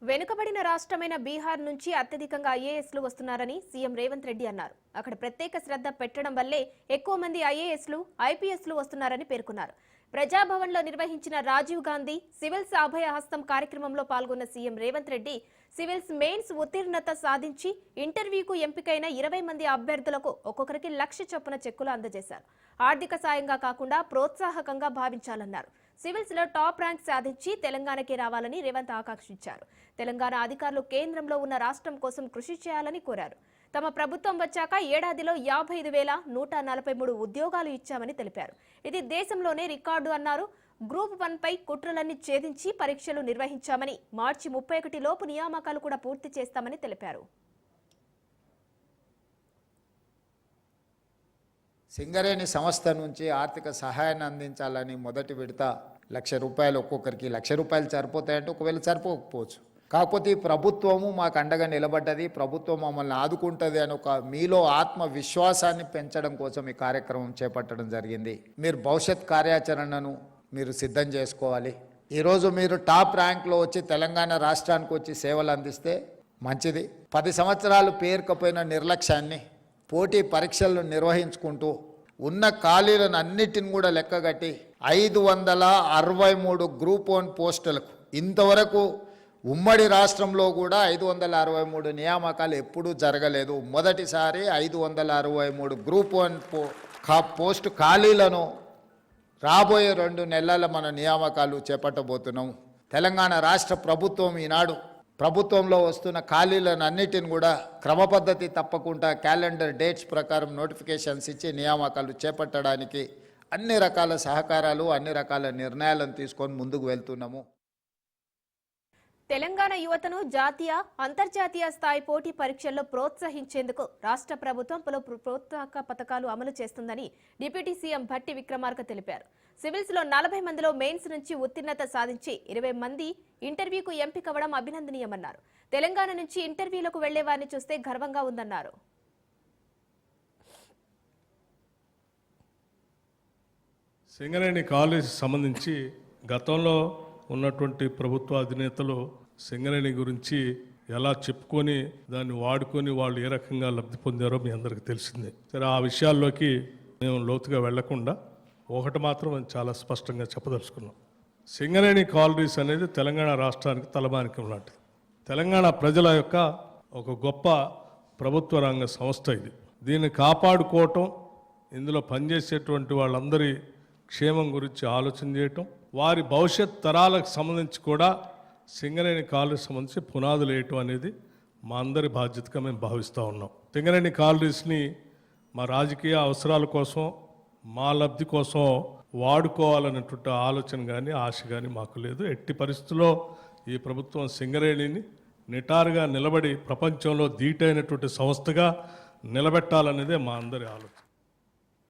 వెనుకబడిన రాష్ట్రమైన బీహార్ నుంచి అత్యధికంగా ఐఏఎస్లు వస్తున్నారని సీఎం రేవంత్ రెడ్డి అన్నారు. అక్కడ ప్రత్యేక శ్రద్ధ పెట్టడం వల్లే ఎక్కువ మంది ఐఏఎస్లు, ఐపీఎస్లు వస్తున్నారని పేర్కొన్నారు. ప్రజాభవన్లో నిర్వహించిన రాజీవ్ గాంధీ సివిల్స్ అభయ హస్తం కార్యక్రమంలో పాల్గొన్న CM Revanth Reddy civils mains ఉత్తీర్ణత సాధించి ఇంటర్వ్యూకు ఎంపికైన 20 మంది అభ్యర్థులకు ఒక్కొక్కరికి 1,00,000 చొప్పున చెక్కులు అందజేశారు. ఆర్థిక సాయంగా కాకుండా ప్రోత్సాహకంగా భావించాలన్నారు. సివిల్స్ లో టాప్ ర్యాంక్ సాధించి తెలంగాణకి రావాలని రేవంత్ ఆకాంక్షించారు. తెలంగాణ అధికారులు కేంద్రంలో ఉన్న రాష్ట్రం కోసం కృషి చేయాలని కోరారు. తమ ప్రభుత్వం వచ్చాక ఏడాదిలో 55,143 ఉద్యోగాలు ఇచ్చామని తెలిపారు. ఇది దేశంలోనే రికార్డు అన్నారు. గ్రూప్ 1 పై కుట్రలన్నీ ఛేదించి పరీక్షలు నిర్వహించామని, మార్చి 31 లోపు నియామకాలు కూడా పూర్తి చేస్తామని తెలిపారు. సింగరేణి సంస్థ నుంచి ఆర్థిక సహాయాన్ని అందించాలని మొదటి విడత ₹1,00,000 ఒక్కొక్కరికి. ₹1,00,000 సరిపోతాయంటే ఒకవేళ సరిపోకపోవచ్చు. కాకపోతే ఈ ప్రభుత్వము మాకు అండగా నిలబడ్డది, ప్రభుత్వం మమ్మల్ని ఆదుకుంటుంది అని ఒక మీలో ఆత్మవిశ్వాసాన్ని పెంచడం కోసం ఈ కార్యక్రమం చేపట్టడం జరిగింది. మీరు భవిష్యత్ కార్యాచరణను మీరు సిద్ధం చేసుకోవాలి. ఈరోజు మీరు టాప్ ర్యాంక్లో వచ్చి తెలంగాణ రాష్ట్రానికి వచ్చి సేవలు అందిస్తే మంచిది. 10 సంవత్సరాలు పేరుకపోయిన నిర్లక్ష్యాన్ని పోటీ పరీక్షలను నిర్వహించుకుంటూ ఉన్న ఖాళీలను అన్నిటిని కూడా లెక్కగట్టి 563 గ్రూప్ 1 పోస్టులకు ఇంతవరకు ఉమ్మడి రాష్ట్రంలో కూడా 563 నియామకాలు ఎప్పుడూ జరగలేదు. మొదటిసారి 563 గ్రూప్ 1 పోస్టు ఖాళీలను రాబోయే 2 నెలల మన నియామకాలు చేపట్టబోతున్నాం. తెలంగాణ రాష్ట్ర ప్రభుత్వం ఈనాడు ప్రభుత్వంలో వస్తున్న ఖాళీలను అన్నిటిని కూడా క్రమపద్ధతి తప్పకుండా క్యాలెండర్ డేట్స్ ప్రకారం నోటిఫికేషన్స్ ఇచ్చి నియామకాలు చేపట్టడానికి అన్ని రకాల సహకారాలు, అన్ని రకాల నిర్ణయాలను తీసుకొని ముందుకు వెళ్తున్నాము. తెలంగాణ యువతను జాతీయ, అంతర్జాతీయ స్థాయి పోటీ పరీక్షల్లో ప్రోత్సహించేందుకు రాష్ట్ర ప్రభుత్వం పలు ప్రోత్సాహక పథకాలు అమలు చేస్తుందని డిప్యూటీ సీఎం భట్టి విక్రమార్క తెలిపారు. సివిల్స్ లో 40 మందిలో మెయిన్స్ నుంచి ఉత్తీర్ణత సాధించి 20 మంది ఇంటర్వ్యూకు ఎంపికవడం అభినందనీయమన్నారు. తెలంగాణ నుంచి ఇంటర్వ్యూలకు వెళ్లే వారిని చూస్తే గర్వంగా ఉందన్నారు. సింగరేణి కాలేజ్ సంబంధించి గతంలో ఉన్నటువంటి ప్రభుత్వ అధినేతలు సింగరేణి గురించి ఎలా చెప్పుకొని దాన్ని వాడుకొని వాళ్ళు ఏ రకంగా లబ్ధి పొందారో మీ అందరికీ తెలిసిందే. సరే, ఆ విషయాల్లోకి మేము లోతుగా వెళ్లకుండా ఒకటి మాత్రం చాలా స్పష్టంగా చెప్పదలుచుకున్నాం. సింగరేణి కాలరీస్ అనేది తెలంగాణ రాష్ట్రానికి తలమానికం లాంటిది. తెలంగాణ ప్రజల యొక్క ఒక గొప్ప ప్రభుత్వ రంగ సంస్థ ఇది. దీన్ని కాపాడుకోవటం, ఇందులో పనిచేసేటువంటి వాళ్ళందరి క్షేమం గురించి ఆలోచన చేయటం, వారి భవిష్యత్ తరాలకు సంబంధించి కూడా సింగరేణి కాలరీస్ సంబంధించి పునాదులు వేయటం అనేది మా అందరి బాధ్యతగా మేము భావిస్తూ ఉన్నాం. సింగరేణి కాలరీస్ని మా రాజకీయ అవసరాల కోసం, మా లబ్ధి కోసం వాడుకోవాలనేటువంటి ఆలోచన కానీ ఆశ కానీ మాకు లేదు. ఎట్టి పరిస్థితుల్లో ఈ ప్రభుత్వం సింగరేణిని నిటారుగా నిలబడి ప్రపంచంలో ధీటైనటువంటి సంస్థగా నిలబెట్టాలనేదే మా అందరి ఆలోచన.